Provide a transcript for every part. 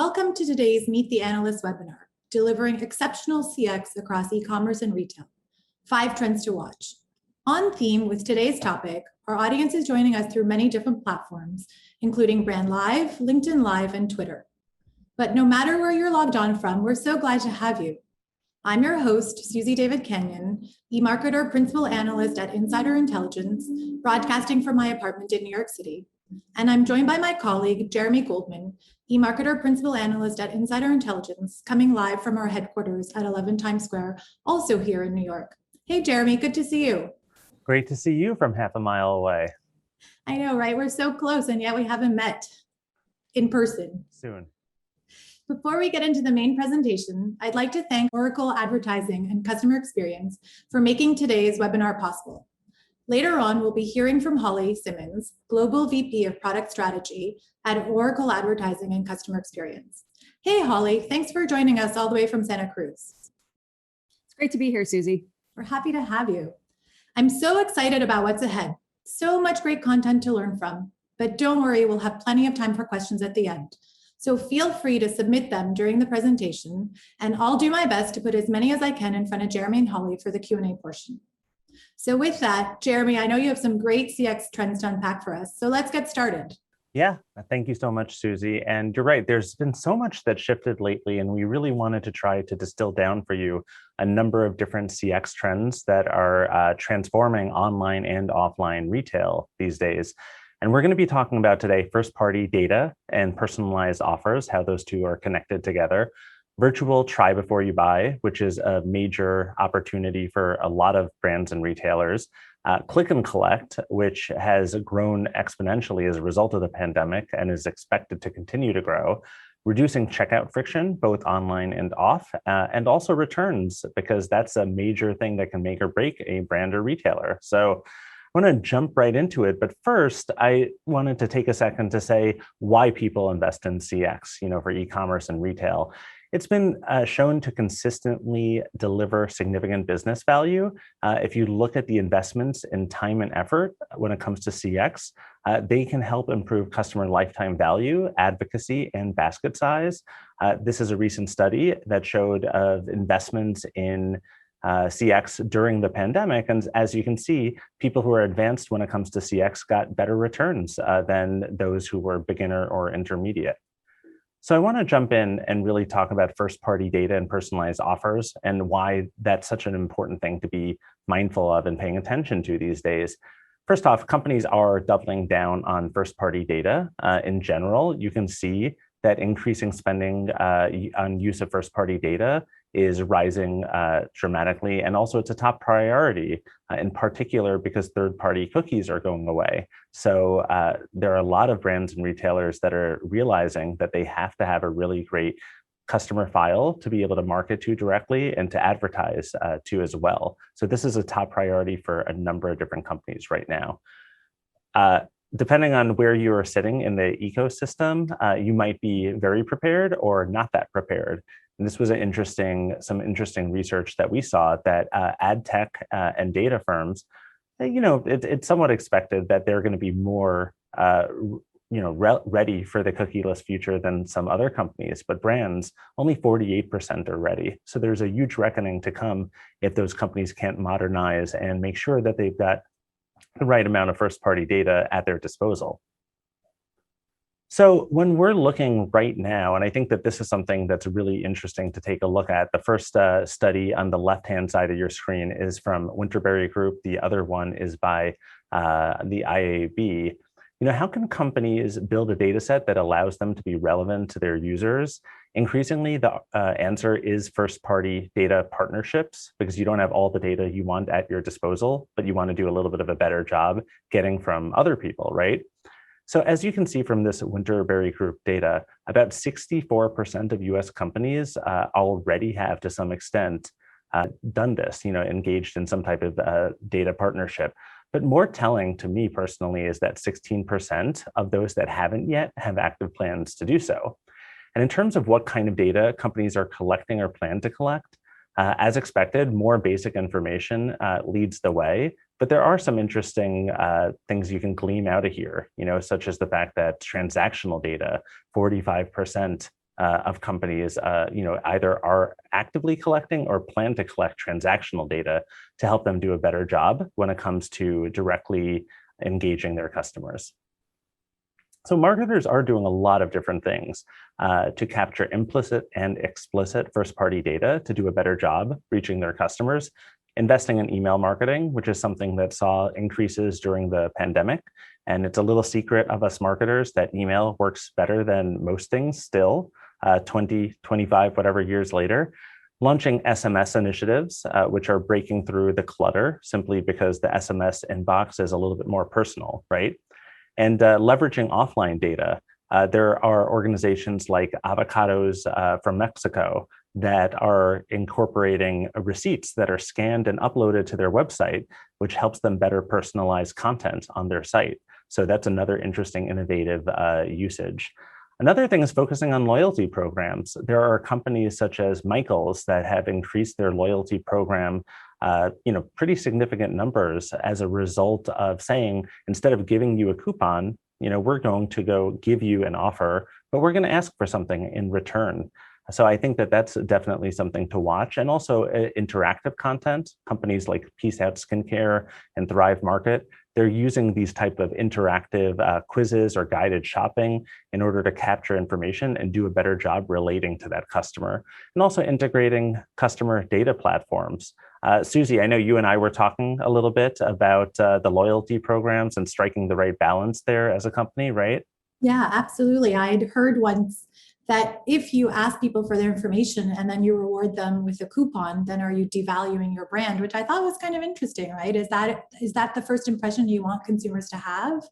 welcome to today's Meet the Analyst webinar, delivering exceptional CX across e-commerce and retail. 5 trends to watch. On theme with today's topic, our audience is joining us through many different platforms, including Brand Live, LinkedIn Live, and Twitter. But no matter where you're logged on from, we're so glad to have you. I'm your host, Susie David Kenyon, eMarketer Principal Analyst at Insider Intelligence, broadcasting from my apartment in New York City. And I'm joined by my colleague, Jeremy Goldman, eMarketer Principal Analyst at Insider Intelligence, coming live from our headquarters at 11 Times Square, also here in New York. Hey, Jeremy, good to see you. Great to see you from half a mile away. I know, right? We're so close, and yet we haven't met in person. Soon. Before we get into the main presentation, I'd like to thank Oracle Advertising and Customer Experience for making today's webinar possible. Later on, we'll be hearing from Holly Simmons, Global VP of Product Strategy at Oracle Advertising and Customer Experience. Hey, Holly, thanks for joining us all the way from Santa Cruz. It's great to be here, Susie. We're happy to have you. I'm so excited about what's ahead. So much great content to learn from, but don't worry, we'll have plenty of time for questions at the end. So feel free to submit them during the presentation, and I'll do my best to put as many as I can in front of Jeremy and Holly for the Q&A portion. So with that, Jeremy, I know you have some great CX trends to unpack for us, so let's get started. Yeah, thank you so much, Susie. And you're right, there's been so much that shifted lately, and we really wanted to try to distill down for you a number of different CX trends that are transforming online and offline retail these days. And we're going to be talking about today first-party data and personalized offers, how those two are connected together. Virtual try before you buy, which is a major opportunity for a lot of brands and retailers. Click and collect, which has grown exponentially as a result of the pandemic and is expected to continue to grow. Reducing checkout friction, both online and off, and also returns, because that's a major thing that can make or break a brand or retailer. So I want to jump right into it, but first I wanted to take a second to say why people invest in CX, for e-commerce and retail. It's been shown to consistently deliver significant business value. If you look at the investments in time and effort when it comes to CX, they can help improve customer lifetime value, advocacy, and basket size. This is a recent study that showed investments in CX during the pandemic. And as you can see, people who are advanced when it comes to CX got better returns than those who were beginner or intermediate. So I want to jump in and really talk about first-party data and personalized offers and why that's such an important thing to be mindful of and paying attention to these days. First off, companies are doubling down on first-party data. In general, you can see that increasing spending on use of first-party data is rising dramatically. And also it's a top priority, in particular because third-party cookies are going away. So there are a lot of brands and retailers that are realizing that they have to have a really great customer file to be able to market to directly and to advertise to as well. So this is a top priority for a number of different companies right now. Depending on where you are sitting in the ecosystem, you might be very prepared or not that prepared. And this was some interesting research that we saw that ad tech and data firms, it's somewhat expected that they're going to be more, ready for the cookieless future than some other companies. But brands, only 48% are ready. So there's a huge reckoning to come if those companies can't modernize and make sure that they've got the right amount of first-party data at their disposal. So when we're looking right now, and I think that this is something that's really interesting to take a look at, the first study on the left-hand side of your screen is from Winterberry Group. The other one is by the IAB. How can companies build a data set that allows them to be relevant to their users? Increasingly, the answer is first-party data partnerships, because you don't have all the data you want at your disposal, but you want to do a little bit of a better job getting from other people, right? So as you can see from this Winterberry Group data, about 64% of US companies already have, to some extent, done this, engaged in some type of data partnership. But more telling to me personally is that 16% of those that haven't yet have active plans to do so. And in terms of what kind of data companies are collecting or plan to collect, as expected, more basic information leads the way. But there are some interesting things you can glean out of here, such as the fact that transactional data, 45% of companies, either are actively collecting or plan to collect transactional data to help them do a better job when it comes to directly engaging their customers. So marketers are doing a lot of different things to capture implicit and explicit first-party data to do a better job reaching their customers. Investing in email marketing, which is something that saw increases during the pandemic. And it's a little secret of us marketers that email works better than most things still, 20, 25, whatever years later. Launching SMS initiatives, which are breaking through the clutter simply because the SMS inbox is a little bit more personal, right? And leveraging offline data. There are organizations like Avocados from Mexico that are incorporating receipts that are scanned and uploaded to their website, which helps them better personalize content on their site. So that's another interesting, innovative usage. Another thing is focusing on loyalty programs. There are companies such as Michaels that have increased their loyalty program pretty significant numbers as a result of saying, instead of giving you a coupon, we're going to go give you an offer, but we're going to ask for something in return. So I think that that's definitely something to watch. And also interactive content, companies like Peace Out Skincare and Thrive Market, they're using these type of interactive quizzes or guided shopping in order to capture information and do a better job relating to that customer. And also integrating customer data platforms. Susie, I know you and I were talking a little bit about the loyalty programs and striking the right balance there as a company, right? Yeah, absolutely. I'd heard once that if you ask people for their information and then you reward them with a coupon, then are you devaluing your brand, which I thought was kind of interesting, right? Is that the first impression you want consumers to have?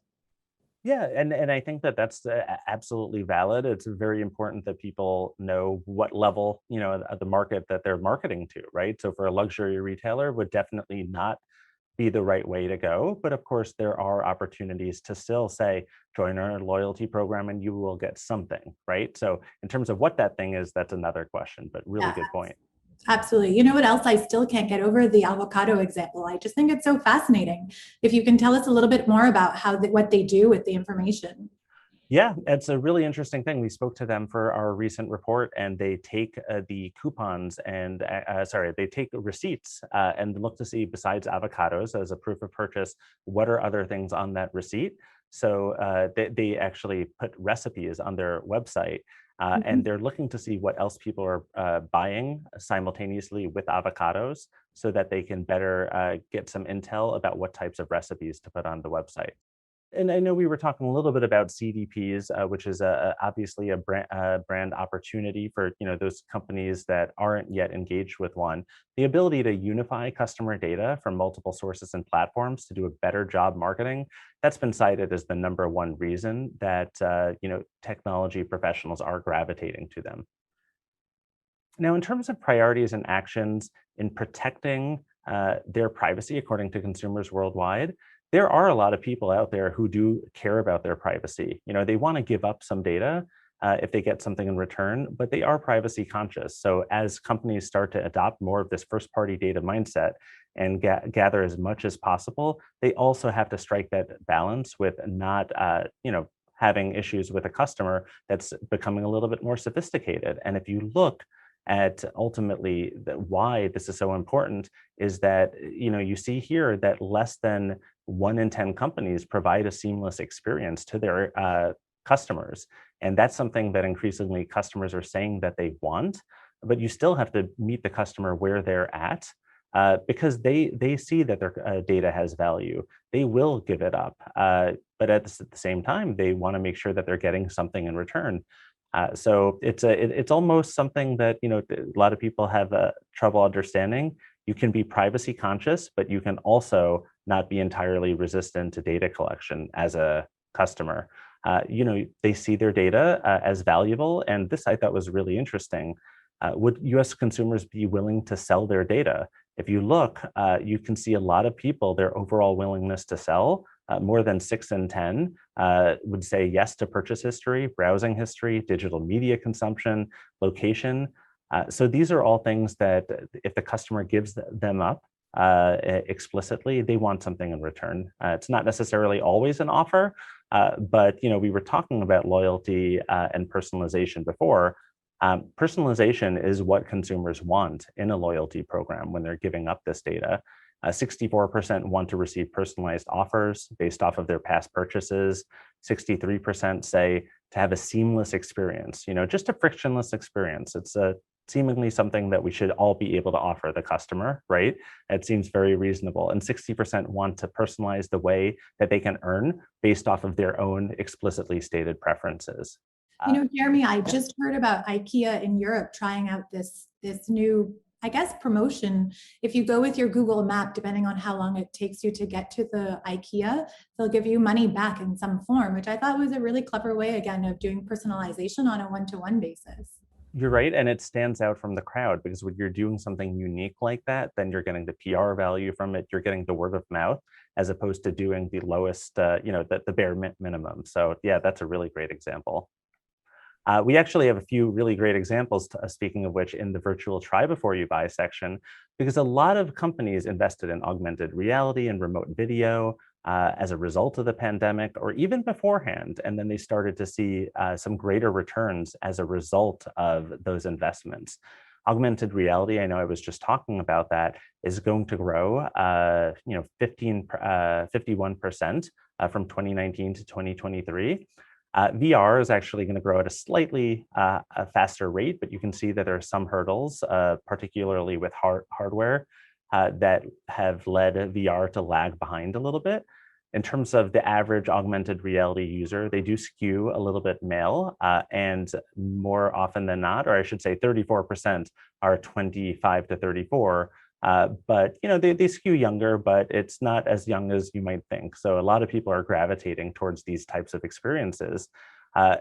Yeah, and I think that that's absolutely valid. It's very important that people know what level, of the market that they're marketing to, right? So for a luxury retailer, would definitely not be the right way to go. But of course, there are opportunities to still say, join our loyalty program and you will get something, right? So in terms of what that thing is, that's another question, but really Yeah, good point. absolutely. You know what else I still can't get over? The avocado example. I just think it's so fascinating. If you can tell us a little bit more about what they do with the information. Yeah, it's a really interesting thing. We spoke to them for our recent report, and they take the coupons and they take receipts and look to see, besides avocados as a proof of purchase, what are other things on that receipt. So they actually put recipes on their website, and they're looking to see what else people are buying simultaneously with avocados, so that they can better get some intel about what types of recipes to put on the website. And I know we were talking a little bit about CDPs, which is obviously a brand opportunity for those companies that aren't yet engaged with one. The ability to unify customer data from multiple sources and platforms to do a better job marketing, that's been cited as the #1 reason that technology professionals are gravitating to them. Now, in terms of priorities and actions in protecting their privacy, according to consumers worldwide, there are a lot of people out there who do care about their privacy. They want to give up some data if they get something in return, but they are privacy conscious. So as companies start to adopt more of this first-party data mindset and gather as much as possible, they also have to strike that balance with not, having issues with a customer that's becoming a little bit more sophisticated. And if you look at ultimately why this is so important, is that you see here that less than 1 in 10 companies provide a seamless experience to their customers. And that's something that increasingly customers are saying that they want, but you still have to meet the customer where they're at, because they see that their data has value. They will give it up. But at the same time, they want to make sure that they're getting something in return. So it's almost something that a lot of people have trouble understanding. You can be privacy conscious, but you can also not be entirely resistant to data collection as a customer. They see their data as valuable, and this I thought was really interesting. Would U.S. consumers be willing to sell their data? If you look, you can see a lot of people, their overall willingness to sell, more than 6 in 10 would say yes to purchase history, browsing history, digital media consumption, location. So these are all things that if the customer gives them up explicitly, they want something in return. It's not necessarily always an offer, but we were talking about loyalty and personalization before. Personalization is what consumers want in a loyalty program when they're giving up this data. 64% want to receive personalized offers based off of their past purchases. 63% say to have a seamless experience, just a frictionless experience. It's seemingly something that we should all be able to offer the customer, right? It seems very reasonable. And 60% want to personalize the way that they can earn based off of their own explicitly stated preferences. Jeremy, I just heard about IKEA in Europe trying out this new, I guess, promotion. If you go with your Google map, depending on how long it takes you to get to the IKEA, they'll give you money back in some form, which I thought was a really clever way, again, of doing personalization on a one-to-one basis. You're right, and it stands out from the crowd because when you're doing something unique like that, then you're getting the PR value from it, you're getting the word of mouth, as opposed to doing the lowest, the bare minimum. So yeah, that's a really great example. We actually have a few really great examples, speaking of which, in the virtual try before you buy section, because a lot of companies invested in augmented reality and remote video as a result of the pandemic, or even beforehand. And then they started to see some greater returns as a result of those investments. Augmented reality, I know I was just talking about that, is going to grow 51% from 2019 to 2023. VR is actually going to grow at a slightly faster rate, but you can see that there are some hurdles, particularly with hardware, that have led VR to lag behind a little bit. In terms of the average augmented reality user, they do skew a little bit male, and more often than not, or I should say 34% are 25 to 34. But they skew younger, but it's not as young as you might think. So a lot of people are gravitating towards these types of experiences. I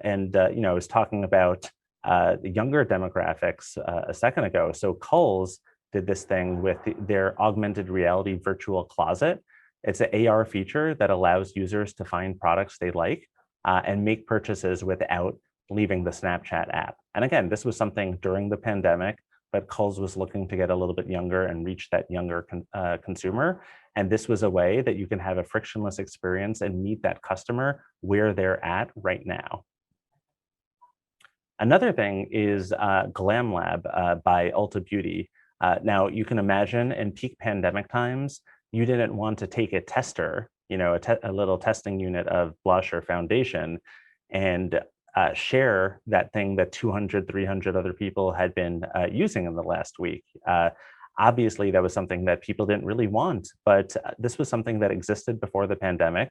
was talking about the younger demographics a second ago. So Kohl's did this thing with their augmented reality virtual closet. It's an AR feature that allows users to find products they like and make purchases without leaving the Snapchat app. And again, this was something during the pandemic, but Kohl's was looking to get a little bit younger and reach that younger consumer. And this was a way that you can have a frictionless experience and meet that customer where they're at right now. Another thing is Glam Lab by Ulta Beauty. Now, you can imagine in peak pandemic times, you didn't want to take a tester, a little testing unit of blush or foundation, and share that thing that 200, 300 other people had been using in the last week. Obviously, that was something that people didn't really want, but this was something that existed before the pandemic,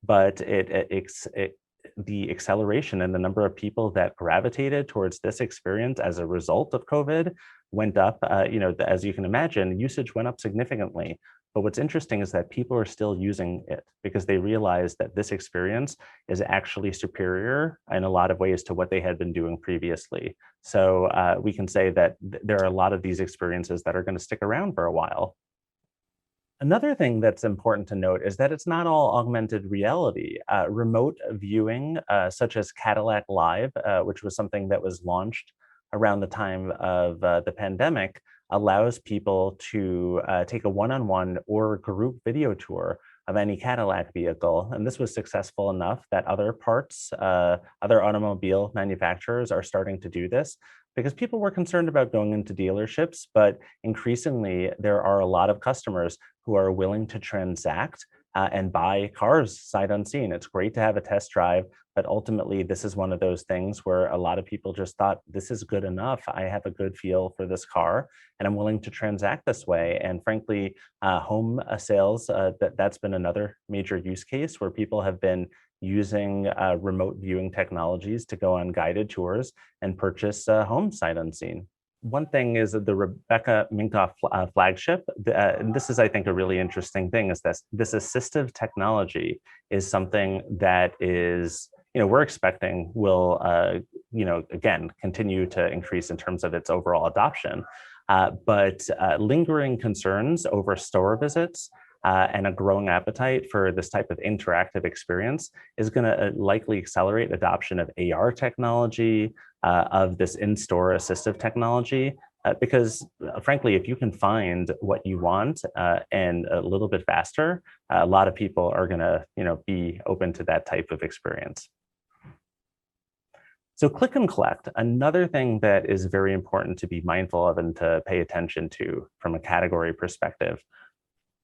but the acceleration and the number of people that gravitated towards this experience as a result of COVID went up. As you can imagine, usage went up significantly. But what's interesting is that people are still using it because they realize that this experience is actually superior in a lot of ways to what they had been doing previously. So we can say that there are a lot of these experiences that are going to stick around for a while. Another thing that's important to note is that it's not all augmented reality. Remote viewing, such as Cadillac Live, which was something that was launched around the time of the pandemic, allows people to take a one-on-one or group video tour of any Cadillac vehicle. And this was successful enough that other automobile manufacturers are starting to do this because people were concerned about going into dealerships, but increasingly there are a lot of customers who are willing to transact and buy cars sight unseen. It's great to have a test drive, but ultimately this is one of those things where a lot of people just thought, this is good enough. I have a good feel for this car and I'm willing to transact this way. And frankly, home sales, that's been another major use case where people have been using remote viewing technologies to go on guided tours and purchase homes sight unseen. One thing is that the Rebecca Minkoff flagship, and this is, I think, a really interesting thing, is this assistive technology is something that is, we're expecting will, again, continue to increase in terms of its overall adoption. But lingering concerns over store visits and a growing appetite for this type of interactive experience is going to likely accelerate adoption of AR technology, of this in-store assistive technology, because frankly, if you can find what you want and a little bit faster, a lot of people are going to be open to that type of experience. So click and collect, another thing that is very important to be mindful of and to pay attention to from a category perspective.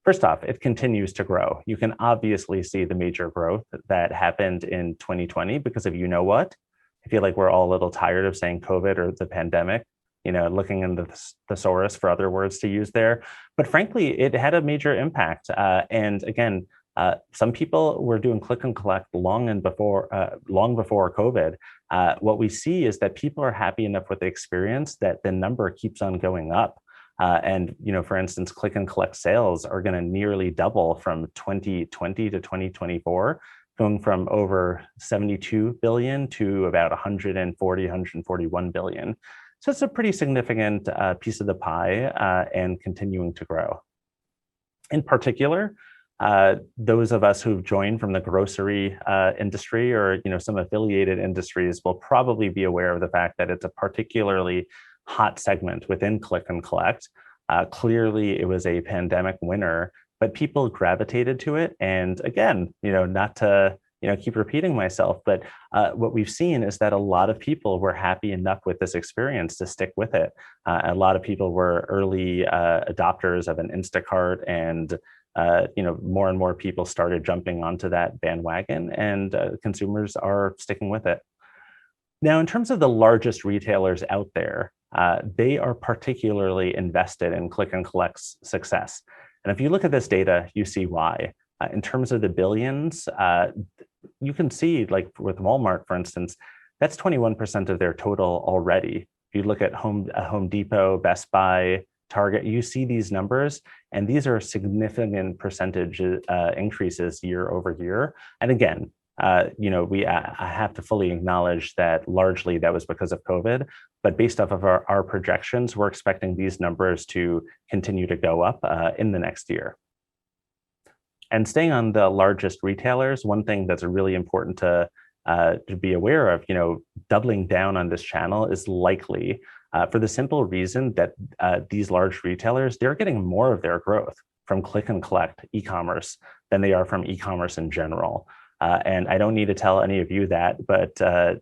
First off, it continues to grow. You can obviously see the major growth that happened in 2020 because of, you know what? I feel like we're all a little tired of saying COVID or the pandemic, looking in the thesaurus for other words to use there. But frankly, it had a major impact. And again, some people were doing click and collect long before COVID. What we see is that people are happy enough with the experience that the number keeps on going up. And for instance, click and collect sales are going to nearly double from 2020 to 2024, going from over 72 billion to about 141 billion. So it's a pretty significant piece of the pie and continuing to grow. In particular, those of us who've joined from the grocery industry or some affiliated industries will probably be aware of the fact that it's a particularly hot segment within click and collect. Clearly, it was a pandemic winner, but people gravitated to it. And again, not to keep repeating myself, but what we've seen is that a lot of people were happy enough with this experience to stick with it. A lot of people were early adopters of an Instacart, and more and more people started jumping onto that bandwagon, and consumers are sticking with it. Now, in terms of the largest retailers out there, they are particularly invested in click and collect's success. And if you look at this data, you see why. In terms of the billions, you can see, like with Walmart, for instance, that's 21% of their total already. If you look at Home Depot, Best Buy, Target, you see these numbers, and these are significant percentage increases year over year. And again, I have to fully acknowledge that largely that was because of COVID, but based off of our projections, we're expecting these numbers to continue to go up in the next year. And staying on the largest retailers, one thing that's really important to be aware of, doubling down on this channel is likely for the simple reason that these large retailers, they're getting more of their growth from click and collect e-commerce than they are from e-commerce in general. And I don't need to tell any of you that, but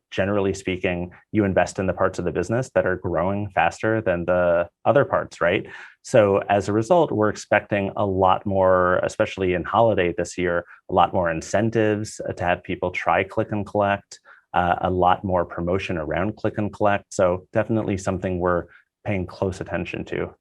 generally speaking, you invest in the parts of the business that are growing faster than the other parts, right? So as a result, we're expecting a lot more, especially in holiday this year, a lot more incentives to have people try click and collect, a lot more promotion around click and collect. So definitely something we're paying close attention to.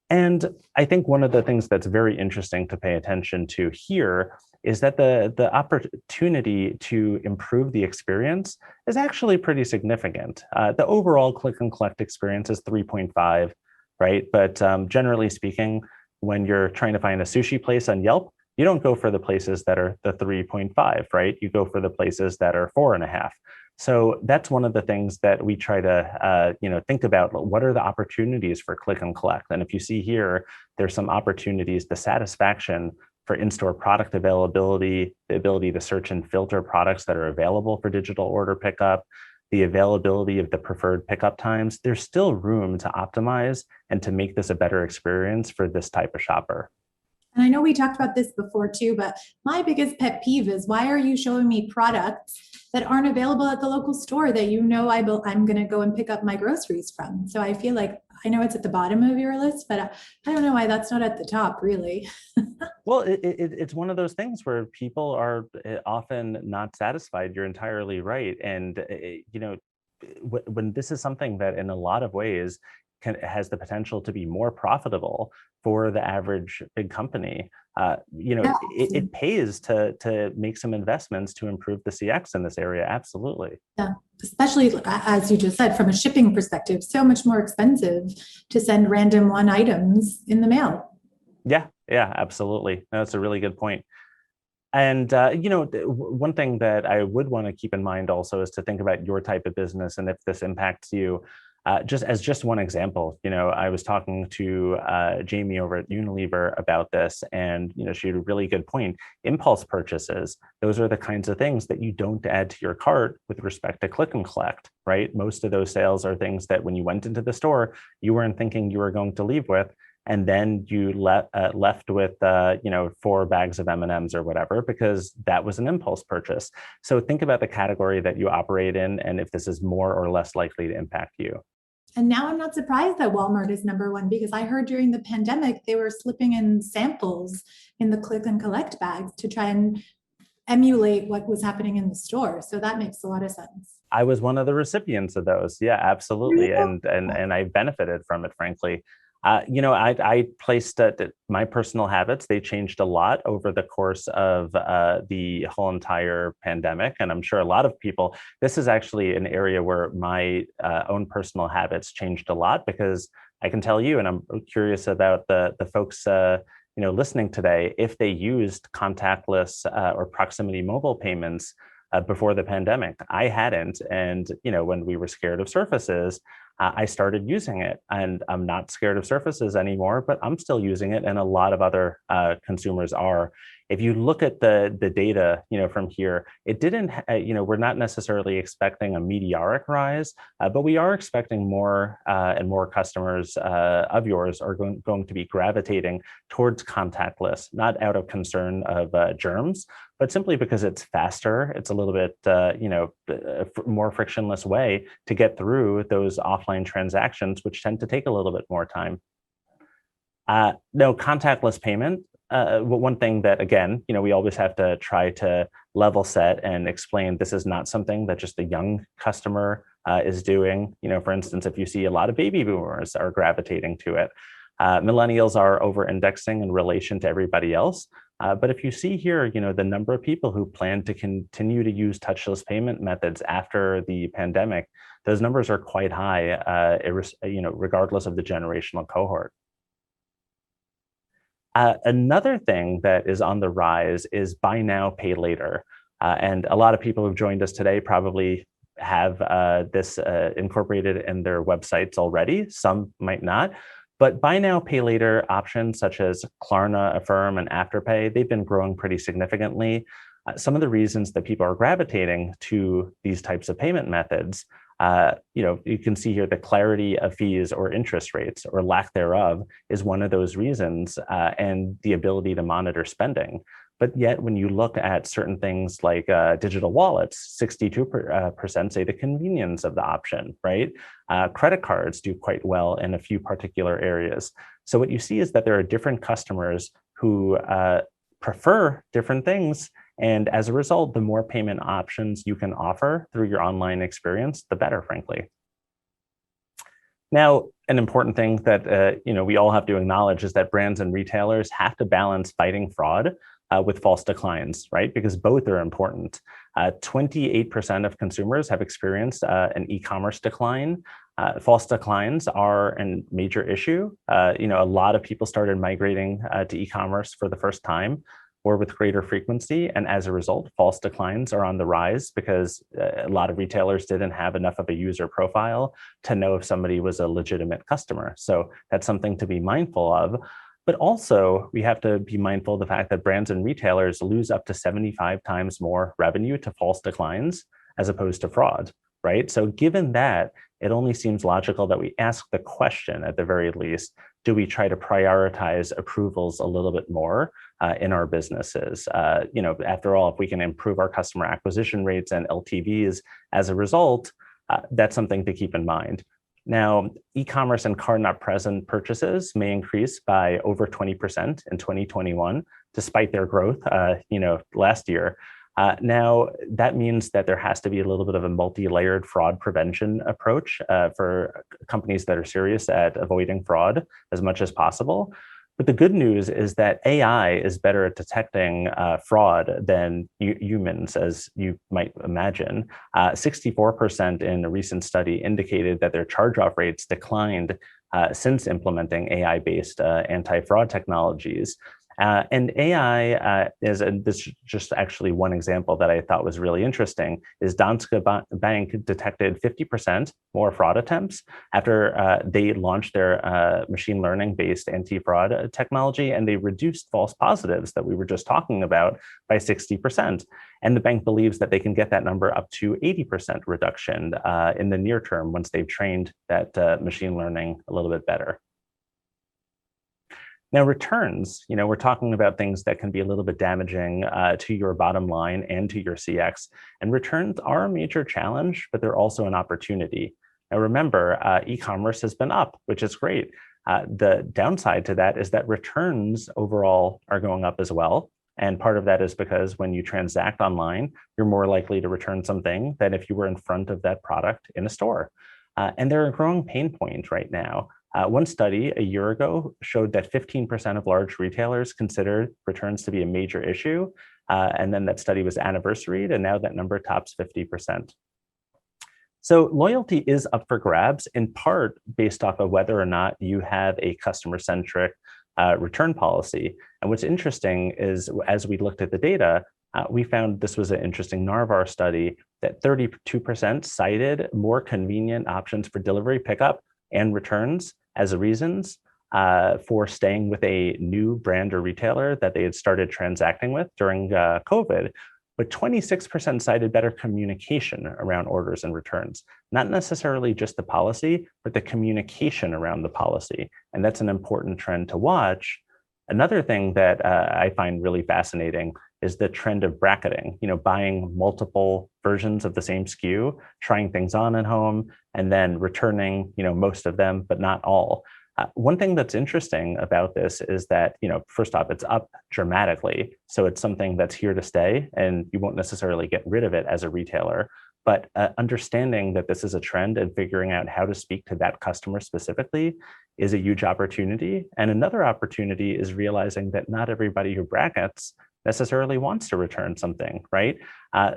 And I think one of the things that's very interesting to pay attention to here is that the opportunity to improve the experience is actually pretty significant. The overall click and collect experience is 3.5, right? But generally speaking, when you're trying to find a sushi place on Yelp, you don't go for the places that are the 3.5, right? You go for the places that are 4.5. So that's one of the things that we try to think about. What are the opportunities for click and collect? And if you see here, there's some opportunities, the satisfaction for in-store product availability, the ability to search and filter products that are available for digital order pickup, the availability of the preferred pickup times. There's still room to optimize and to make this a better experience for this type of shopper. And I know we talked about this before too, but my biggest pet peeve is, why are you showing me products that aren't available at the local store that I'm going to go and pick up my groceries from? So I feel like, I know it's at the bottom of your list, but I don't know why that's not at the top, really. Well, it's one of those things where people are often not satisfied. You're entirely right. And, when this is something that in a lot of ways has the potential to be more profitable for the average big company, it pays to make some investments to improve the CX in this area. Absolutely. Yeah, especially as you just said, from a shipping perspective, so much more expensive to send random one items in the mail. Yeah, absolutely. That's a really good point. And, one thing that I would want to keep in mind also is to think about your type of business and if this impacts you. Just one example, I was talking to Jamie over at Unilever about this, and she had a really good point. Impulse purchases, those are the kinds of things that you don't add to your cart with respect to click and collect, right? Most of those sales are things that when you went into the store, you weren't thinking you were going to leave with. and then you left with 4 bags of M&Ms or whatever, because that was an impulse purchase. So think about the category that you operate in and if this is more or less likely to impact you. And now I'm not surprised that Walmart is #1, because I heard during the pandemic they were slipping in samples in the click and collect bags to try and emulate what was happening in the store. So that makes a lot of sense. I was one of the recipients of those. Yeah, absolutely. And I benefited from it, frankly. I placed my personal habits. They changed a lot over the course of the whole entire pandemic. And I'm sure a lot of people, this is actually an area where my own personal habits changed a lot, because I can tell you, and I'm curious about the folks listening today, if they used contactless or proximity mobile payments before the pandemic. I hadn't. And, when we were scared of surfaces, I started using it, and I'm not scared of surfaces anymore, but I'm still using it. And a lot of other consumers are. If you look at the data, from here, it didn't, we're not necessarily expecting a meteoric rise, but we are expecting more and more customers of yours are going to be gravitating towards contactless, not out of concern of germs, but simply because it's faster. It's a little bit, more frictionless way to get through those offline transactions, which tend to take a little bit more time. No, contactless payment. One thing that, again, we always have to try to level set and explain, this is not something that just a young customer is doing. For instance, if you see a lot of baby boomers are gravitating to it, millennials are over-indexing in relation to everybody else. But if you see here, the number of people who plan to continue to use touchless payment methods after the pandemic, those numbers are quite high, regardless of the generational cohort. Another thing that is on the rise is buy now, pay later. And a lot of people who've joined us today probably have this incorporated in their websites already. Some might not. But buy now, pay later options such as Klarna, Affirm, and Afterpay, they've been growing pretty significantly. Some of the reasons that people are gravitating to these types of payment methods, you can see here the clarity of fees or interest rates or lack thereof is one of those reasons, and the ability to monitor spending. But yet, when you look at certain things like digital wallets, 62% say the convenience of the option, right? Credit cards do quite well in a few particular areas. So what you see is that there are different customers who prefer different things. And as a result, the more payment options you can offer through your online experience, the better, frankly. Now, an important thing that we all have to acknowledge is that brands and retailers have to balance fighting fraud with false declines, right? Because both are important. 28% of consumers have experienced an e-commerce decline. False declines are a major issue. A lot of people started migrating to e-commerce for the first time or with greater frequency. And as a result, false declines are on the rise because a lot of retailers didn't have enough of a user profile to know if somebody was a legitimate customer. So that's something to be mindful of. But also, we have to be mindful of the fact that brands and retailers lose up to 75 times more revenue to false declines as opposed to fraud, right? So given that, it only seems logical that we ask the question, at the very least, do we try to prioritize approvals a little bit more in our businesses? After all, if we can improve our customer acquisition rates and LTVs as a result, that's something to keep in mind. Now, e-commerce and card not present purchases may increase by over 20% in 2021, despite their growth, last year. Now, that means that there has to be a little bit of a multi-layered fraud prevention approach for companies that are serious at avoiding fraud as much as possible. But the good news is that AI is better at detecting fraud than humans, as you might imagine. 64% in a recent study indicated that their charge-off rates declined since implementing AI-based anti-fraud technologies. And AI this is just actually one example that I thought was really interesting, is Danske Bank detected 50% more fraud attempts after they launched their machine learning-based anti-fraud technology, and they reduced false positives that we were just talking about by 60%. And the bank believes that they can get that number up to 80% reduction in the near term once they've trained that machine learning a little bit better. Now, returns, we're talking about things that can be a little bit damaging to your bottom line and to your CX. And returns are a major challenge, but they're also an opportunity. Now, remember, e-commerce has been up, which is great. The downside to that is that returns overall are going up as well. And part of that is because when you transact online, you're more likely to return something than if you were in front of that product in a store. And they're a growing pain point right now. One study a year ago showed that 15% of large retailers considered returns to be a major issue. And then that study was anniversaried, and now that number tops 50%. So loyalty is up for grabs, in part based off of whether or not you have a customer-centric return policy. And what's interesting is, as we looked at the data, we found this was an interesting Narvar study that 32% cited more convenient options for delivery, pickup, and returns as reasons for staying with a new brand or retailer that they had started transacting with during COVID. But 26% cited better communication around orders and returns, not necessarily just the policy, but the communication around the policy. And that's an important trend to watch. Another thing that I find really fascinating is the trend of bracketing, buying multiple versions of the same SKU, trying things on at home, and then returning, most of them, but not all. One thing that's interesting about this is that, first off, it's up dramatically. So it's something that's here to stay, and you won't necessarily get rid of it as a retailer. But understanding that this is a trend and figuring out how to speak to that customer specifically is a huge opportunity. And another opportunity is realizing that not everybody who brackets necessarily wants to return something, right?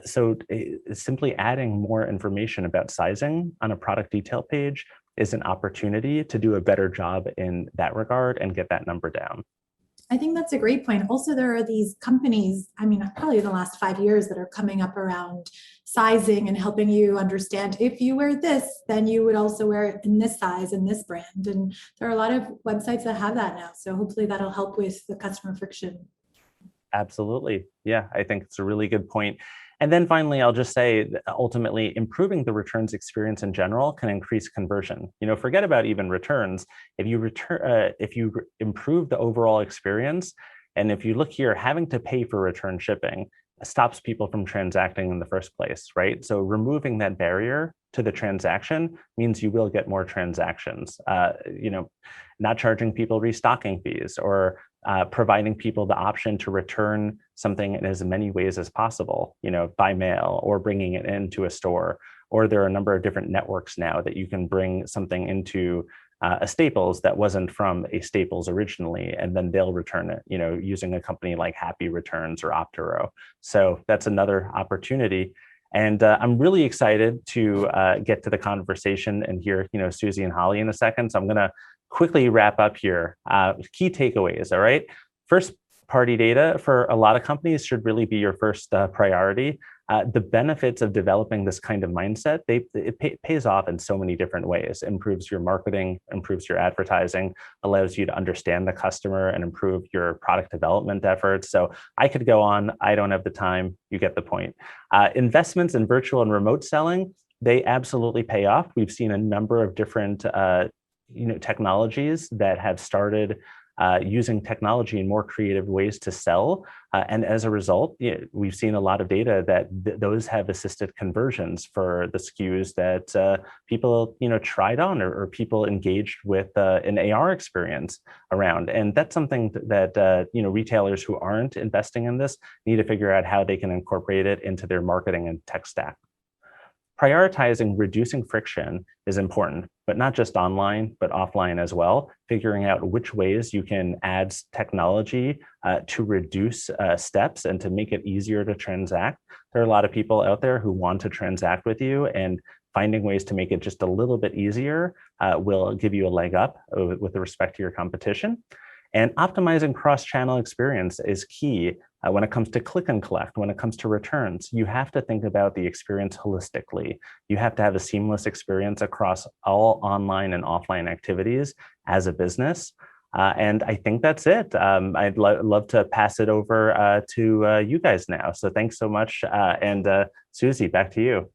So simply adding more information about sizing on a product detail page is an opportunity to do a better job in that regard and get that number down. I think that's a great point. Also, there are these companies, probably in the last 5 years, that are coming up around sizing and helping you understand if you wear this, then you would also wear it in this size and this brand. And there are a lot of websites that have that now. So hopefully that'll help with the customer friction. Absolutely. Yeah, I think it's a really good point. And then finally, I'll just say that ultimately improving the returns experience in general can increase conversion. Forget about even returns. If you improve the overall experience, and if you look here, having to pay for return shipping stops people from transacting in the first place, right? So removing that barrier to the transaction means you will get more transactions. Not charging people restocking fees, or providing people the option to return something in as many ways as possible, by mail or bringing it into a store. Or there are a number of different networks now that you can bring something into a Staples that wasn't from a Staples originally, and then they'll return it, using a company like Happy Returns or Optero. So that's another opportunity. And I'm really excited to get to the conversation and hear, Susie and Holly in a second. So I'm going to quickly wrap up here. Key takeaways, all right? First party data for a lot of companies should really be your first priority. The benefits of developing this kind of mindset, it pays off in so many different ways. Improves your marketing, improves your advertising, allows you to understand the customer and improve your product development efforts. So I could go on. I don't have the time. You get the point. Investments in virtual and remote selling, they absolutely pay off. We've seen a number of different technologies that have started using technology in more creative ways to sell. And as a result, we've seen a lot of data that those have assisted conversions for the SKUs that people tried on or people engaged with an AR experience around. And that's something that retailers who aren't investing in this need to figure out how they can incorporate it into their marketing and tech stack. Prioritizing reducing friction is important, but not just online, but offline as well. Figuring out which ways you can add technology to reduce steps and to make it easier to transact. There are a lot of people out there who want to transact with you, and finding ways to make it just a little bit easier will give you a leg up with respect to your competition. And optimizing cross-channel experience is key when it comes to click and collect, when it comes to returns. You have to think about the experience holistically. You have to have a seamless experience across all online and offline activities as a business. And I think that's it. I'd love to pass it over to you guys now. So thanks so much. And Susie, back to you.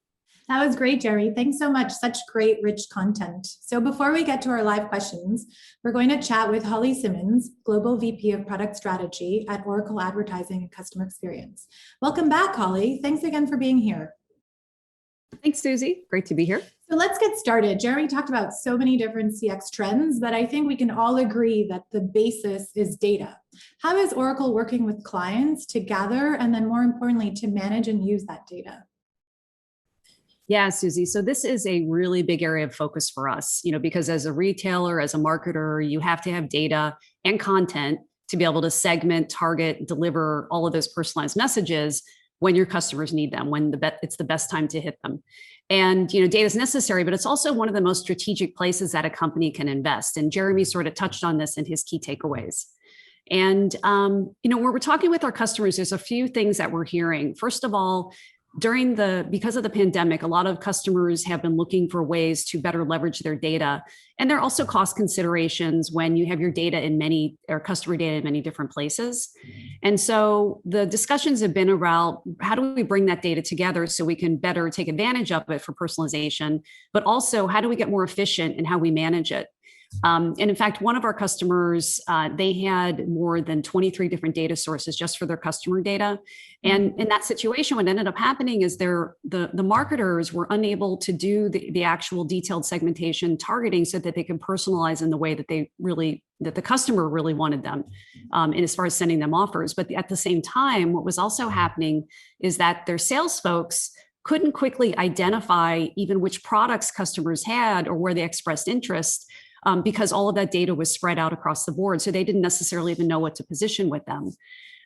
That was great, Jeremy. Thanks so much. Such great, rich content. So before we get to our live questions, we're going to chat with Holly Simmons, Global VP of Product Strategy at Oracle Advertising and Customer Experience. Welcome back, Holly. Thanks again for being here. Thanks, Susie. Great to be here. So let's get started. Jeremy talked about so many different CX trends, but I think we can all agree that the basis is data. How is Oracle working with clients to gather and then more importantly, to manage and use that data? Yeah, Susie. So this is a really big area of focus for us, because as a retailer, as a marketer, you have to have data and content to be able to segment, target, deliver all of those personalized messages when your customers need them, when it's the best time to hit them. And data is necessary, but it's also one of the most strategic places that a company can invest. And Jeremy sort of touched on this in his key takeaways. And when we're talking with our customers, there's a few things that we're hearing. First of all, because of the pandemic, a lot of customers have been looking for ways to better leverage their data. And there are also cost considerations when you have your data customer data in many different places. And so the discussions have been around how do we bring that data together so we can better take advantage of it for personalization, but also how do we get more efficient in how we manage it? And in fact, one of our customers, they had more than 23 different data sources just for their customer data. And in that situation, what ended up happening is the marketers were unable to do the actual detailed segmentation targeting so that they can personalize in the way that that the customer really wanted them, and as far as sending them offers. But at the same time, what was also happening is that their sales folks couldn't quickly identify even which products customers had or where they expressed interest. Because all of that data was spread out across the board. So they didn't necessarily even know what to position with them.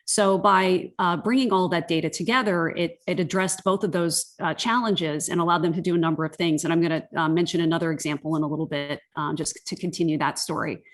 So by bringing all that data together, it addressed both of those challenges and allowed them to do a number of things. And I'm going to mention another example in a little bit, just to continue that story.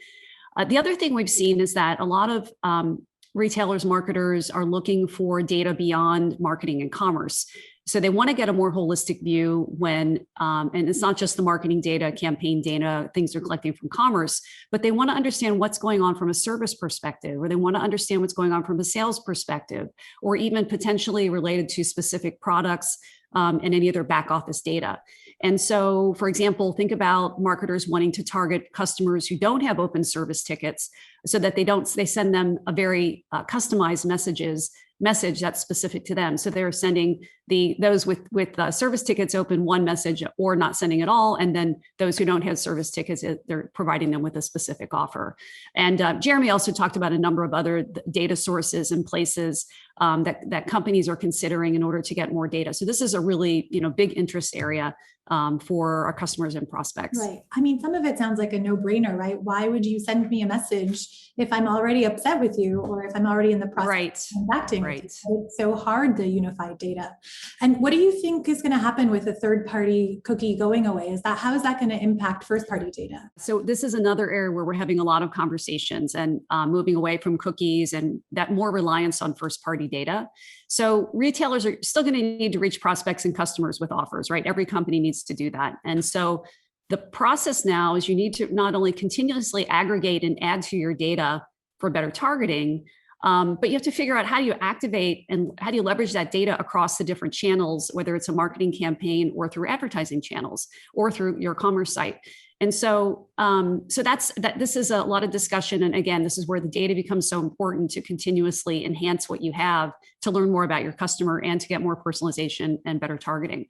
The other thing we've seen is that a lot of retailers, marketers are looking for data beyond marketing and commerce. So they want to get a more holistic view and it's not just the marketing data, campaign data, things they're collecting from commerce, but they want to understand what's going on from a service perspective, or they want to understand what's going on from a sales perspective, or even potentially related to specific products and any other back office data. And so, for example, think about marketers wanting to target customers who don't have open service tickets so that they send them a very customized message that's specific to them. So they're sending those with service tickets open one message or not sending at all. And then those who don't have service tickets, they're providing them with a specific offer. And Jeremy also talked about a number of other data sources and places that companies are considering in order to get more data. So this is a really big interest area for our customers and prospects. Right. I mean, some of it sounds like a no-brainer, right? Why would you send me a message if I'm already upset with you or if I'm already in the process of transacting with you? It's so hard to unify data. And what do you think is going to happen with a third-party cookie going away? How is that going to impact first-party data? So this is another area where we're having a lot of conversations and moving away from cookies and that more reliance on first-party data. So retailers are still going to need to reach prospects and customers with offers, right? Every company needs to do that. And so the process now is you need to not only continuously aggregate and add to your data for better targeting, but you have to figure out how do you activate and how do you leverage that data across the different channels, whether it's a marketing campaign or through advertising channels or through your commerce site. And so, this is a lot of discussion. And again, this is where the data becomes so important to continuously enhance what you have to learn more about your customer and to get more personalization and better targeting.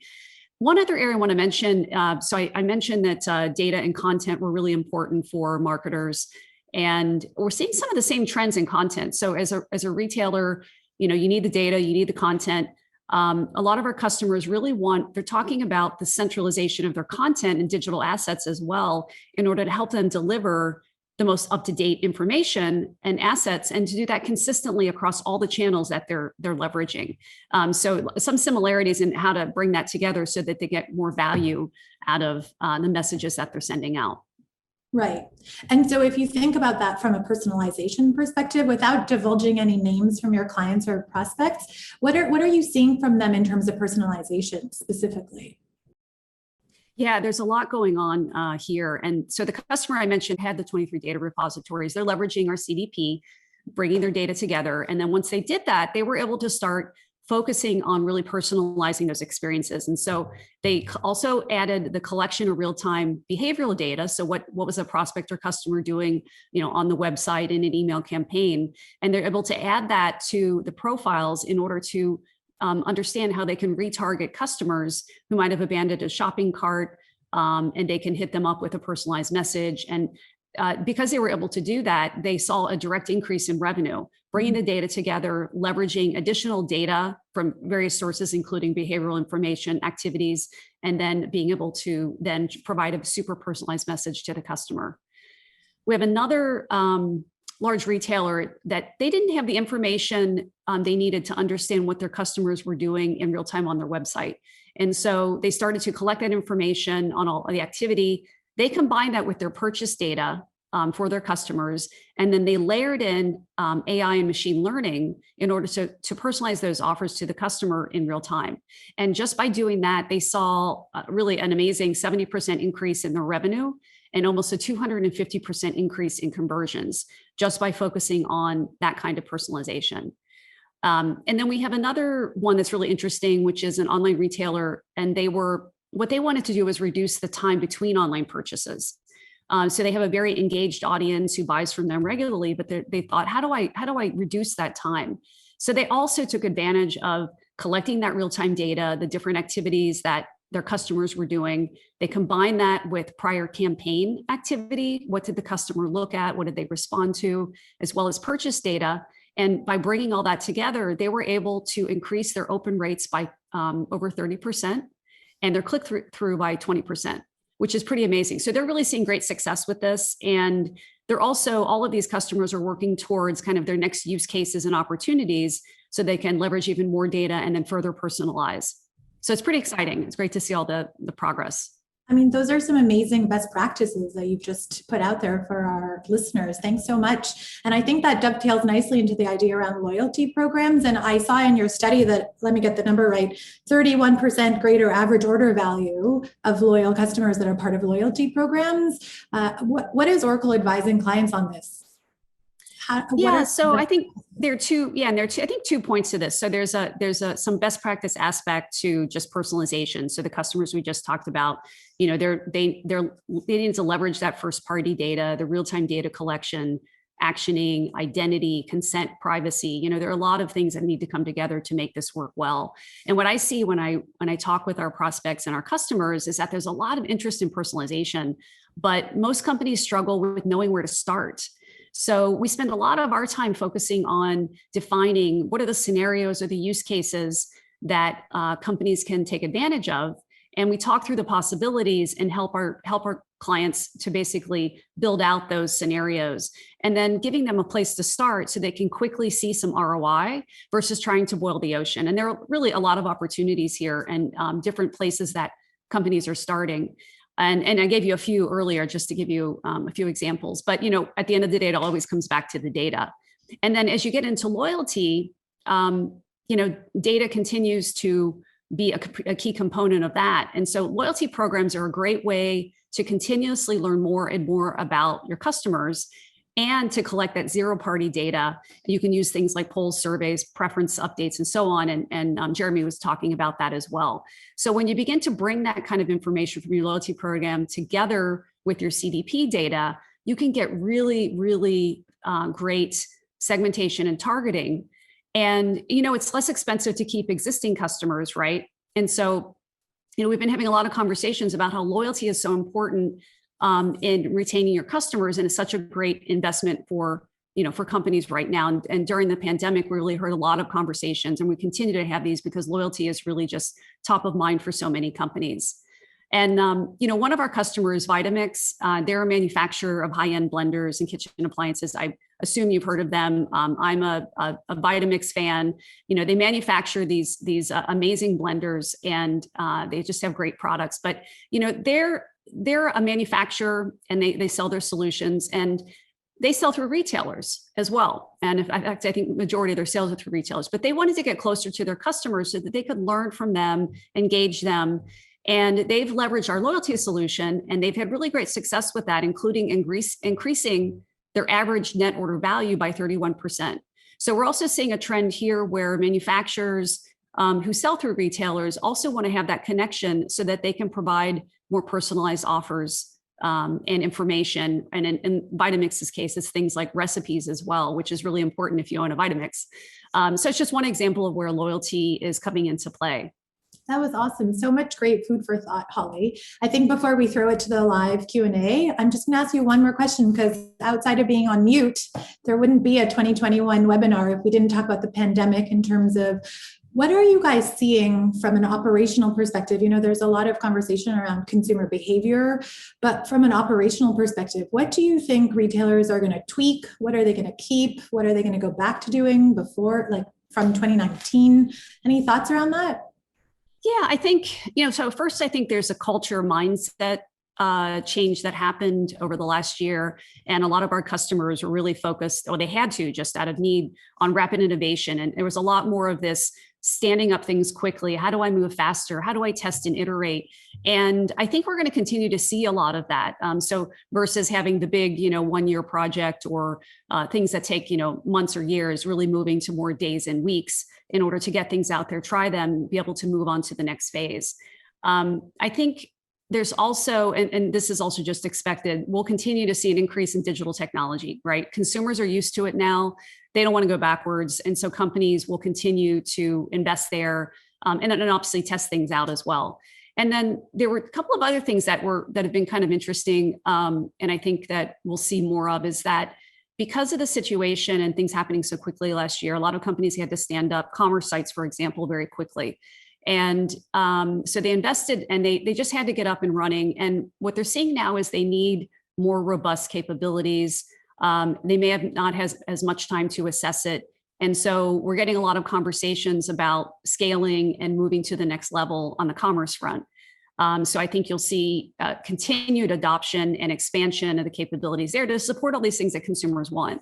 One other area I want to mention, I mentioned that data and content were really important for marketers. And we're seeing some of the same trends in content. So as a retailer, you need the data, you need the content. A lot of our customers really they're talking about the centralization of their content and digital assets as well in order to help them deliver the most up-to-date information and assets, and to do that consistently across all the channels that they're leveraging. So some similarities in how to bring that together so that they get more value out of the messages that they're sending out. Right. And so if you think about that from a personalization perspective, without divulging any names from your clients or prospects, what are you seeing from them in terms of personalization specifically? Yeah, there's a lot going on here. And so the customer I mentioned had the 23 data repositories. They're leveraging our CDP, bringing their data together. And then once they did that, they were able to start focusing on really personalizing those experiences. And so they also added the collection of real-time behavioral data. So what was a prospect or customer doing, on the website in an email campaign? And they're able to add that to the profiles in order to understand how they can retarget customers who might have abandoned a shopping cart, and they can hit them up with a personalized message. And because they were able to do that, they saw a direct increase in revenue, bringing the data together, leveraging additional data from various sources, including behavioral information, activities, and then being able to then provide a super personalized message to the customer. We have another large retailer that they didn't have the information they needed to understand what their customers were doing in real time on their website. And so they started to collect that information on all the activity. They combined that with their purchase data for their customers, and then they layered in AI and machine learning in order to personalize those offers to the customer in real time. And just by doing that, they saw really an amazing 70% increase in their revenue and almost a 250% increase in conversions just by focusing on that kind of personalization. And then we have another one that's really interesting, which is an online retailer, and what they wanted to do was reduce the time between online purchases. So they have a very engaged audience who buys from them regularly, but they thought, how do I reduce that time? So they also took advantage of collecting that real-time data, the different activities that their customers were doing. They combined that with prior campaign activity. What did the customer look at? What did they respond to? As well as purchase data. And by bringing all that together, they were able to increase their open rates by over 30%. And their click-through by 20%, which is pretty amazing. So they're really seeing great success with this. And they're also, all of these customers are working towards kind of their next use cases and opportunities so they can leverage even more data and then further personalize. So it's pretty exciting. It's great to see all the progress. I mean, those are some amazing best practices that you've just put out there for our listeners. Thanks so much. And I think that dovetails nicely into the idea around loyalty programs. And I saw in your study that, let me get the number right, 31% greater average order value of loyal customers that are part of loyalty programs. What is Oracle advising clients on this? I think there are two. I think 2 points to this. So there's some best practice aspect to just personalization. So the customers we just talked about, they need to leverage that first party data, the real time data collection, actioning, identity, consent, privacy. There are a lot of things that need to come together to make this work well. And what I see when I talk with our prospects and our customers is that there's a lot of interest in personalization, but most companies struggle with knowing where to start. So we spend a lot of our time focusing on defining what are the scenarios or the use cases that companies can take advantage of. And we talk through the possibilities and help our clients to basically build out those scenarios and then giving them a place to start so they can quickly see some ROI versus trying to boil the ocean. And there are really a lot of opportunities here and different places that companies are starting. And I gave you a few earlier just to give you a few examples. But at the end of the day, it always comes back to the data. And then as you get into loyalty, data continues to be a key component of that. And so loyalty programs are a great way to continuously learn more and more about your customers and to collect that zero-party data. You can use things like polls, surveys, preference updates, and so on. And Jeremy was talking about that as well. So when you begin to bring that kind of information from your loyalty program together with your CDP data, you can get really, really great segmentation and targeting. And, it's less expensive to keep existing customers, right? And so, we've been having a lot of conversations about how loyalty is so important in retaining your customers, and it's such a great investment for companies right now. And during the pandemic, we really heard a lot of conversations, and we continue to have these because loyalty is really just top of mind for so many companies. And one of our customers, Vitamix, they're a manufacturer of high-end blenders and kitchen appliances. I assume you've heard of them. I'm a Vitamix fan. They manufacture these amazing blenders, and they just have great products. But they're a manufacturer, and they sell their solutions, and they sell through retailers as well. And in fact, I think the majority of their sales are through retailers. But they wanted to get closer to their customers so that they could learn from them, engage them. And they've leveraged our loyalty solution, and they've had really great success with that, including increasing their average net order value by 31%. So we're also seeing a trend here where manufacturers who sell through retailers also want to have that connection so that they can provide more personalized offers and information. And in Vitamix's case, it's things like recipes as well, which is really important if you own a Vitamix. So it's just one example of where loyalty is coming into play. That was awesome. So much great food for thought, Holly. I think before we throw it to the live Q&A, I'm just going to ask you one more question, because outside of being on mute, there wouldn't be a 2021 webinar if we didn't talk about the pandemic in terms of what are you guys seeing from an operational perspective? You know, there's a lot of conversation around consumer behavior, but from an operational perspective, what do you think retailers are going to tweak? What are they going to keep? What are they going to go back to doing before, like from 2019? Any thoughts around that? Yeah, I think, so first, I think there's a culture mindset change that happened over the last year. And a lot of our customers were really focused, or they had to just out of need, on rapid innovation. And there was a lot more of this standing up things quickly. How do I move faster? How do I test and iterate? And I think we're going to continue to see a lot of that. So versus having the big, 1-year project or things that take, months or years, really moving to more days and weeks in order to get things out there, try them, be able to move on to the next phase. I think there's also, and this is also just expected, we'll continue to see an increase in digital technology, right? Consumers are used to it now. They don't want to go backwards. And so companies will continue to invest there and obviously test things out as well. And then there were a couple of other things that have been kind of interesting. And I think that we'll see more of is that because of the situation and things happening so quickly last year, a lot of companies had to stand up commerce sites, for example, very quickly. And so they invested and they just had to get up and running. And what they're seeing now is they need more robust capabilities. They may have not as much time to assess it. And so we're getting a lot of conversations about scaling and moving to the next level on the commerce front. So I think you'll see continued adoption and expansion of the capabilities there to support all these things that consumers want.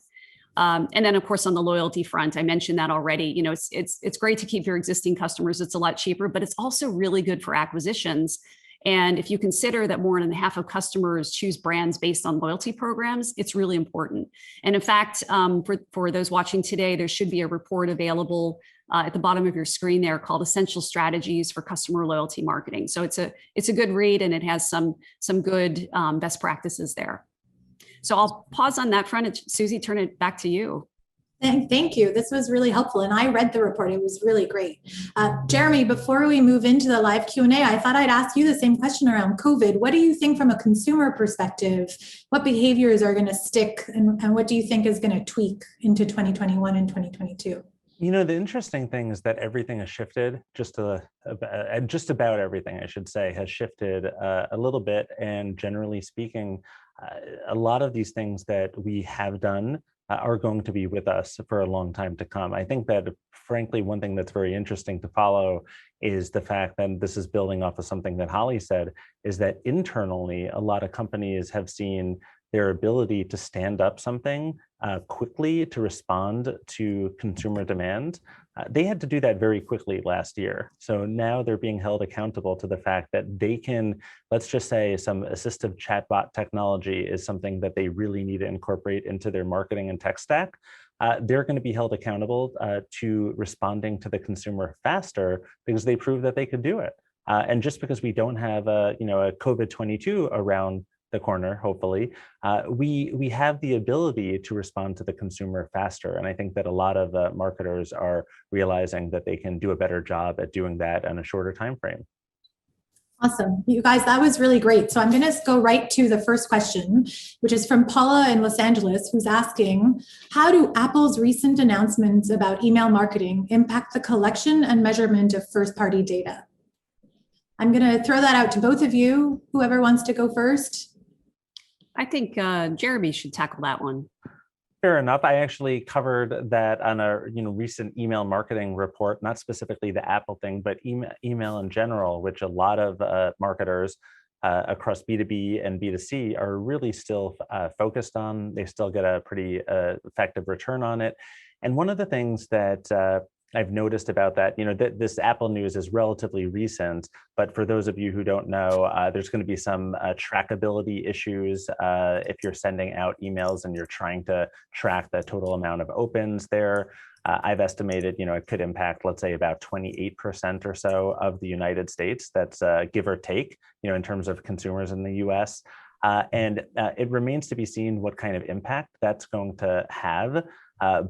And then, of course, on the loyalty front, I mentioned that already. It's great to keep your existing customers. It's a lot cheaper, but it's also really good for acquisitions. And if you consider that more than half of customers choose brands based on loyalty programs, it's really important. And in fact, for those watching today, there should be a report available at the bottom of your screen there called Essential Strategies for Customer Loyalty Marketing. So it's a good read, and it has some good best practices there. So I'll pause on that front. Susie, turn it back to you. Thank you. This was really helpful. And I read the report. It was really great. Jeremy, before we move into the live Q&A, I thought I'd ask you the same question around COVID. What do you think from a consumer perspective? What behaviors are going to stick and what do you think is going to tweak into 2021 and 2022? The interesting thing is that everything has shifted, just about everything, I should say, has shifted a little bit. And generally speaking, a lot of these things that we have done are going to be with us for a long time to come. I think that, frankly, one thing that's very interesting to follow is the fact that this is building off of something that Holly said, is that internally, a lot of companies have seen their ability to stand up something quickly to respond to consumer demand. They had to do that very quickly last year. So now they're being held accountable to the fact that they can, let's just say some assistive chatbot technology is something that they really need to incorporate into their marketing and tech stack. They're going to be held accountable to responding to the consumer faster because they proved that they could do it. And just because we don't have a COVID-22 around the corner, hopefully, we have the ability to respond to the consumer faster. And I think that a lot of marketers are realizing that they can do a better job at doing that in a shorter time frame. Awesome. You guys, that was really great. So I'm going to go right to the first question, which is from Paula in Los Angeles, who's asking, how do Apple's recent announcements about email marketing impact the collection and measurement of first-party data? I'm going to throw that out to both of you, whoever wants to go first. I think Jeremy should tackle that one. Fair enough. I actually covered that on a recent email marketing report, not specifically the Apple thing, but email in general, which a lot of marketers across B2B and B2C are really still focused on. They still get a pretty effective return on it. And one of the things that I've noticed about that, this Apple news is relatively recent, but for those of you who don't know, there's going to be some trackability issues if you're sending out emails and you're trying to track the total amount of opens there. I've estimated, it could impact, let's say, about 28% or so of the United States. That's give or take, in terms of consumers in the US. And it remains to be seen what kind of impact that's going to have.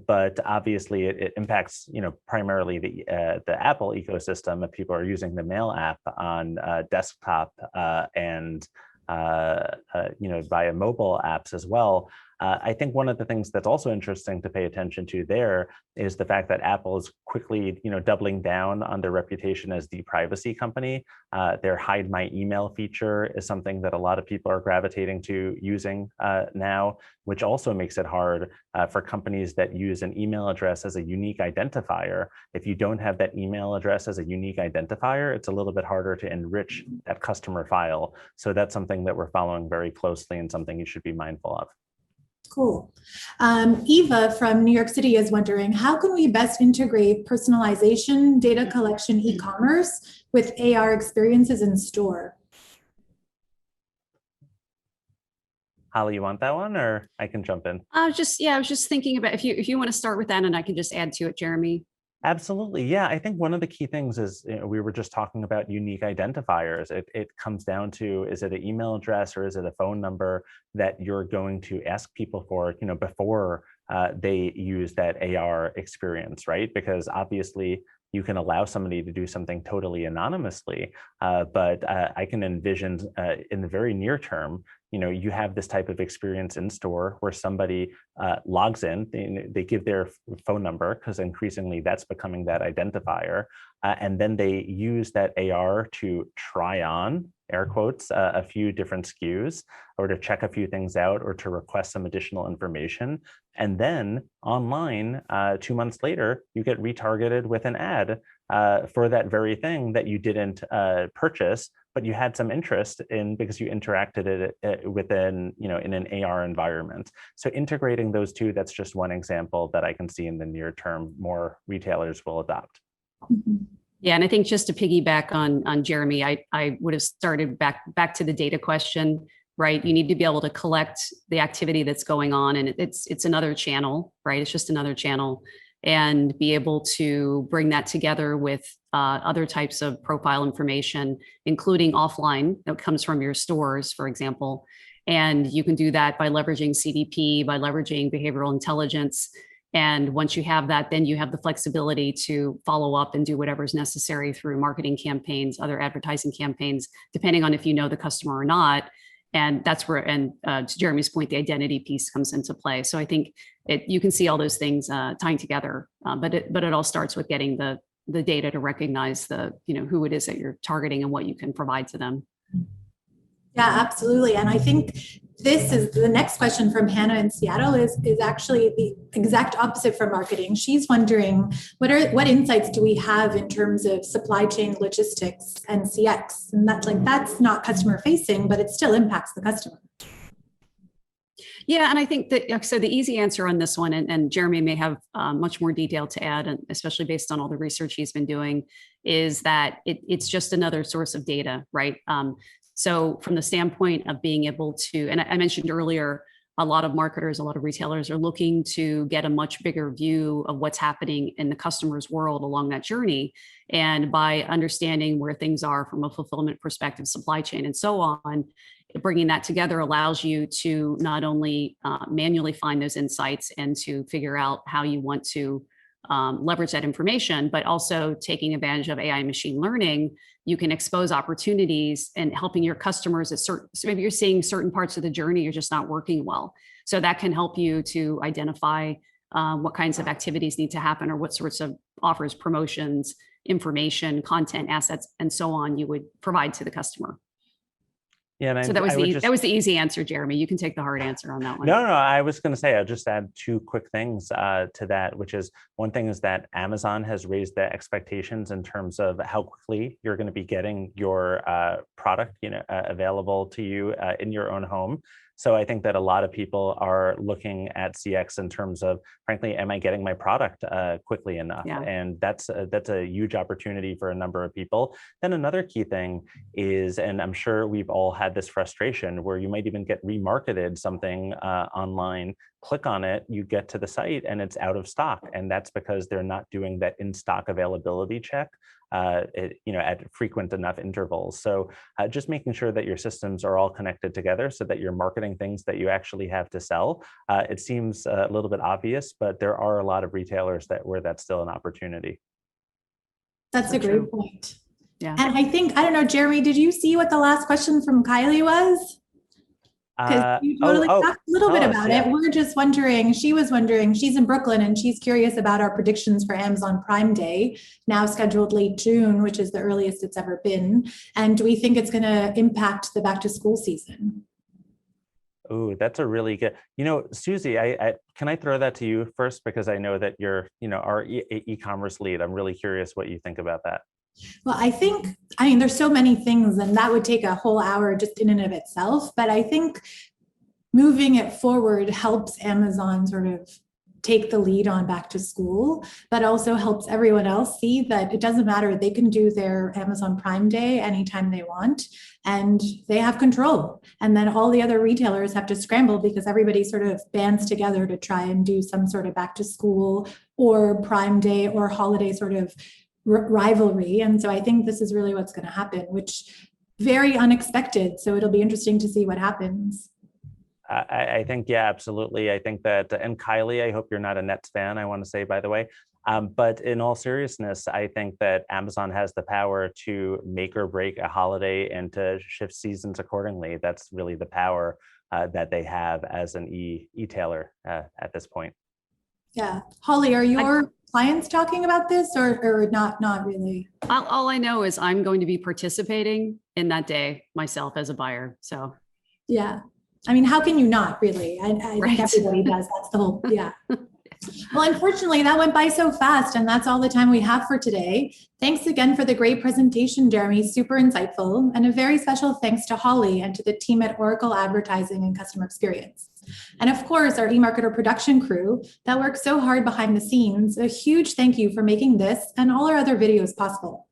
But obviously, it impacts, primarily the Apple ecosystem. If people are using the Mail app on desktop and via mobile apps as well. I think one of the things that's also interesting to pay attention to there is the fact that Apple is quickly, doubling down on their reputation as the privacy company. Their Hide My Email feature is something that a lot of people are gravitating to using now, which also makes it hard for companies that use an email address as a unique identifier. If you don't have that email address as a unique identifier, it's a little bit harder to enrich that customer file. So that's something that we're following very closely and something you should be mindful of. Cool. Eva from New York City is wondering, how can we best integrate personalization, data collection, e-commerce with AR experiences in store? Holly, you want that one, or I can jump in? I was just thinking about if you want to start with that, and I can just add to it, Jeremy. Absolutely. Yeah, I think one of the key things is, we were just talking about unique identifiers. It comes down to, is it an email address or is it a phone number that you're going to ask people for, before they use that AR experience, right? Because obviously you can allow somebody to do something totally anonymously, but I can envision in the very near term, you have this type of experience in store where somebody logs in, they give their phone number, because increasingly that's becoming that identifier, and then they use that AR to try on, air quotes, a few different SKUs, or to check a few things out, or to request some additional information. And then online, 2 months later, you get retargeted with an ad for that very thing that you didn't purchase, but you had some interest in because you interacted it within, in an AR environment. So integrating those two, that's just one example that I can see in the near term more retailers will adopt. Yeah, and I think just to piggyback on Jeremy, I would have started back to the data question, right? You need to be able to collect the activity that's going on, and it's another channel, right? It's just another channel, and be able to bring that together with other types of profile information, including offline that comes from your stores, for example. And you can do that by leveraging CDP, by leveraging behavioral intelligence. And once you have that, then you have the flexibility to follow up and do whatever's necessary through marketing campaigns, other advertising campaigns, depending on if you know the customer or not. And that's where, and to Jeremy's point, the identity piece comes into play. So I think you can see all those things tying together, but it all starts with getting the data to recognize who it is that you're targeting and what you can provide to them. Yeah, absolutely. And I think this is the next question from Hannah in Seattle is actually the exact opposite for marketing. She's wondering, what insights do we have in terms of supply chain logistics and CX? And that's not customer facing, but it still impacts the customer. Yeah, and I think that, so the easy answer on this one, and Jeremy may have much more detail to add, and especially based on all the research he's been doing, is that it's just another source of data, right? So from the standpoint of being able to, and I mentioned earlier, a lot of marketers, a lot of retailers are looking to get a much bigger view of what's happening in the customer's world along that journey. And by understanding where things are from a fulfillment perspective, supply chain, and so on, bringing that together allows you to not only manually find those insights and to figure out how you want to leverage that information, but also taking advantage of AI and machine learning, you can expose opportunities and helping your customers at so maybe you're seeing certain parts of the journey you're just not working well. So that can help you to identify what kinds of activities need to happen, or what sorts of offers, promotions, information, content, assets, and so on you would provide to the customer. Yeah, so that was the easy answer, Jeremy. You can take the hard answer on that one. No, I was going to say, I'll just add two quick things to that, which is, one thing is that Amazon has raised the expectations in terms of how quickly you're going to be getting your product, available to you in your own home. So I think that a lot of people are looking at CX in terms of, frankly, am I getting my product quickly enough? Yeah. And that's a huge opportunity for a number of people. Then another key thing is, and I'm sure we've all had this frustration, where you might even get remarketed something online click on it, you get to the site and it's out of stock. And that's because they're not doing that in-stock availability check at frequent enough intervals. So just making sure that your systems are all connected together so that you're marketing things that you actually have to sell. It seems a little bit obvious, but there are a lot of retailers where that's still an opportunity. That's a great point. Yeah. And I don't know, Jeremy, did you see what the last question from Kylie was? Because you totally talked a little bit about it. We're just wondering, she's in Brooklyn and she's curious about our predictions for Amazon Prime Day, now scheduled late June, which is the earliest it's ever been. And do we think it's going to impact the back to school season? Oh, that's a really good, Susie, can I throw that to you first? Because I know that you're, our e-commerce lead. I'm really curious what you think about that. Well, there's so many things, and that would take a whole hour just in and of itself. But I think moving it forward helps Amazon sort of take the lead on back to school, but also helps everyone else see that it doesn't matter. They can do their Amazon Prime Day anytime they want, and they have control. And then all the other retailers have to scramble because everybody sort of bands together to try and do some sort of back to school or Prime Day or holiday sort of rivalry. And so I think this is really what's going to happen, which very unexpected. So it'll be interesting to see what happens. I think, yeah, absolutely. I think that, and Kylie, I hope you're not a Nets fan, I want to say, by the way. But in all seriousness, I think that Amazon has the power to make or break a holiday and to shift seasons accordingly. That's really the power that they have as an e-tailer at this point. Yeah. Holly, are your clients talking about this or not really? All I know is I'm going to be participating in that day myself as a buyer. So yeah. How can you not really? I think everybody does. That's the whole, yeah. Well, unfortunately, that went by so fast, and that's all the time we have for today. Thanks again for the great presentation, Jeremy. Super insightful. And a very special thanks to Holly and to the team at Oracle Advertising and Customer Experience. And of course, our eMarketer production crew that works so hard behind the scenes. A huge thank you for making this and all our other videos possible.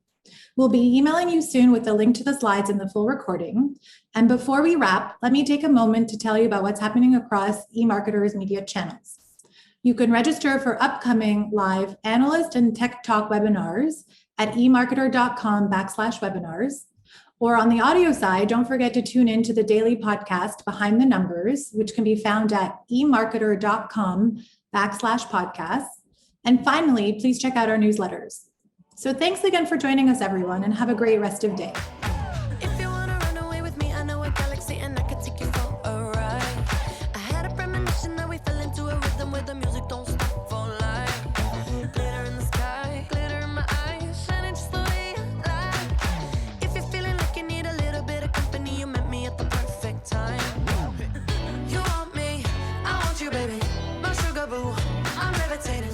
We'll be emailing you soon with the link to the slides and the full recording. And before we wrap, let me take a moment to tell you about what's happening across eMarketer's media channels. You can register for upcoming live Analyst and Tech Talk webinars at eMarketer.com/webinars. Or on the audio side, don't forget to tune in to the daily podcast Behind the Numbers, which can be found at eMarketer.com/podcasts. And finally, please check out our newsletters. So thanks again for joining us, everyone, and have a great rest of day. If you wanna run away with me, I know a galaxy and I can take you for a ride. I had a premonition that we fell into a rhythm where the music don't stop for life. Glitter in the sky, glitter in my eyes, shining just the way you like. If you're feeling like you need a little bit of company, you met me at the perfect time. You want me, I want you, baby. My sugar boo, I'm levitating.